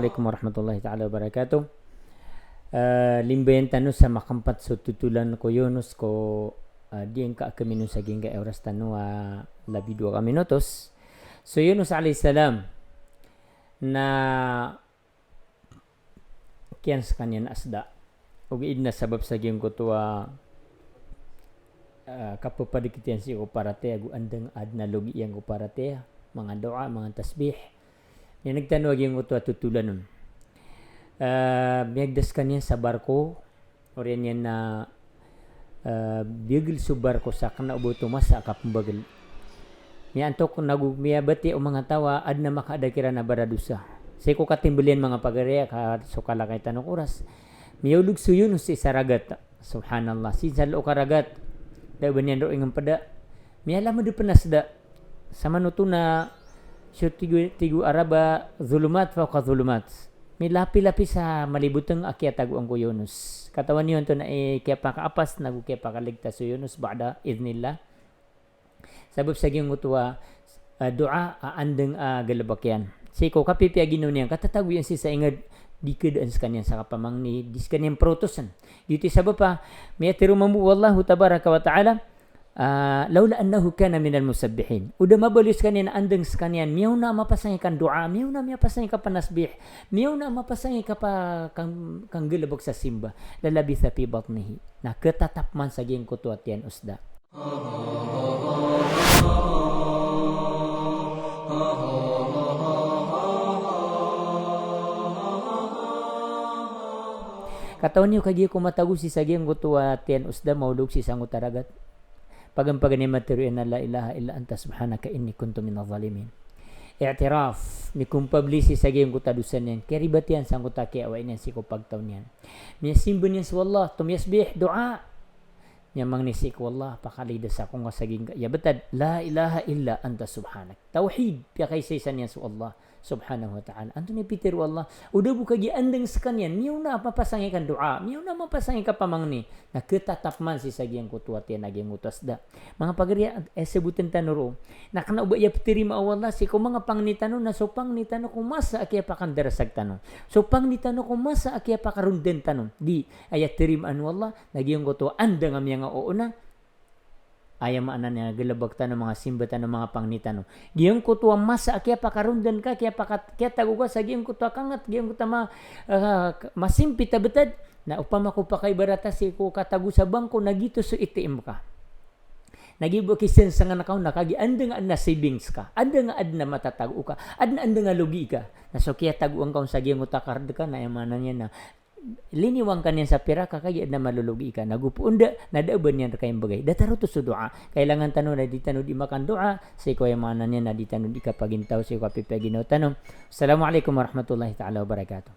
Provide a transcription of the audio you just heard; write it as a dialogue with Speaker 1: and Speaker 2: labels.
Speaker 1: Assalamualaikum warahmatullahi taala wabarakatuh. Limbayan tanu sa makampat so tutulan ko Yunus ko diyan ka kamino sa ginga oras tanu labi 2 minutos. So Yunus alayhi salam na kiyan sa kanyan asda ug idna sabab sa ginga ko tuwa kapapadikitian si ko parate agu andang adna logi yang ko parate mga doa mga tasbih. Yan nagtanong yung uto at tutulan nun. Biyagdas kanya sa barko. O rin yan na biyagil sa barko sa kanaubo tumasa kapambagal. Yan to kung nagumiyabati o mga tawa ad na makadakira na baradusa. Say ko katimbilian mga pagariya so kalakay tanong oras. Miyulog sa yun si saragat. Subhanallah. Si salo karagat. Dahil ba niyan doon ng pada. Miyala mo di panasda. Sa manuto na so tigu araba zulumat fauqa zulumat. May lapi-lapi sa malibutang akyat tagu ang Yunus. Katawan niyon to na kaya pakaapas nagu kaya pakaligtas so Yunus ba'da idnillah. Sabab sa gyung utwa doa andeng galabakyan. Siko kapipiagino niyan katatago yan si sa ingad di kedaan sa kanyan sa kapamangni dis kanyan protosan. Dito sabab pa may atiru mamu wallahu tabaraka wa taala laula annahu kana minal musabbihin. Udah mabalis kanyan andeng sekanian miyaw na mapasangay kan doa, miyaw na mapasangay ka panasbih, miyaw na mapasangay ka pa kang gilabog sa simba. Lalabitha fi batnihi. Na ketatapman sa giyang kutuat yan usda. Kataon niyo kagi kumatago si sa giyang kutuat yan usda maulog si sangut taragat. Pagampagan materi na la ilaha illa anta subhanaka inni kuntu minadh zalimin. I'tiraf ni kumpablisi sa gayong kutadusan yan. Keribatian sang kutaki awain yan si kupagtaw niyan. Miya simbon yan sa wallah tumyasbih doa. Niya mangnisik wallah pakalidas ako nga saging ya betad la ilaha illa anta subhanak. Tauhid piya kay saysan yan sa Allah subhanahu wa ta'ala. Anto ni Peter wallah udah buka gi andeng sekanyan miyaw na mapasangay kan doa miyaw na mapasangay ka pamangni na ketatapman si sagyang kutuat yan nagyang utas da mga pagariya sebutin tanuro na kana uba ya terima wallah si ko mga pangnitano na so pangnitano kung masa akya pakandarasag tanon so pangnitano kung masa akya pakarunden tanon di ayat terimaan wallah nagyang kutuat andeng am yang oona ayam anan nga galabag tanong mga simbatan ng mga pangnitano. Giyang kutuwa masa kaya pakarundan ka kaya tago ka sa giyang kutuwa kangat giyang kutuwa masimpi tabetad na upama ko pa kay barata si ko katago sa bangko nagito so itiim ka. Nagibo kisen sa nga nakaw nakagi anda nga na savings ka. Anda nga ad na matatago ka. Anda nga lugi ka. Na so kaya taguan ka sa giyang utakard ka na yamanan niya na liniwang kanyan sa pira kakaya na malulugi ka nagupuunda nadauban yan kayong bagay dataro to sa doa kailangan tanong na di tanong di makan doa sa ko yung mga niya na di tanong di ka pagintaw sa ko pipaginaw tanong. Assalamualaikum warahmatullahi taala wabarakatuh.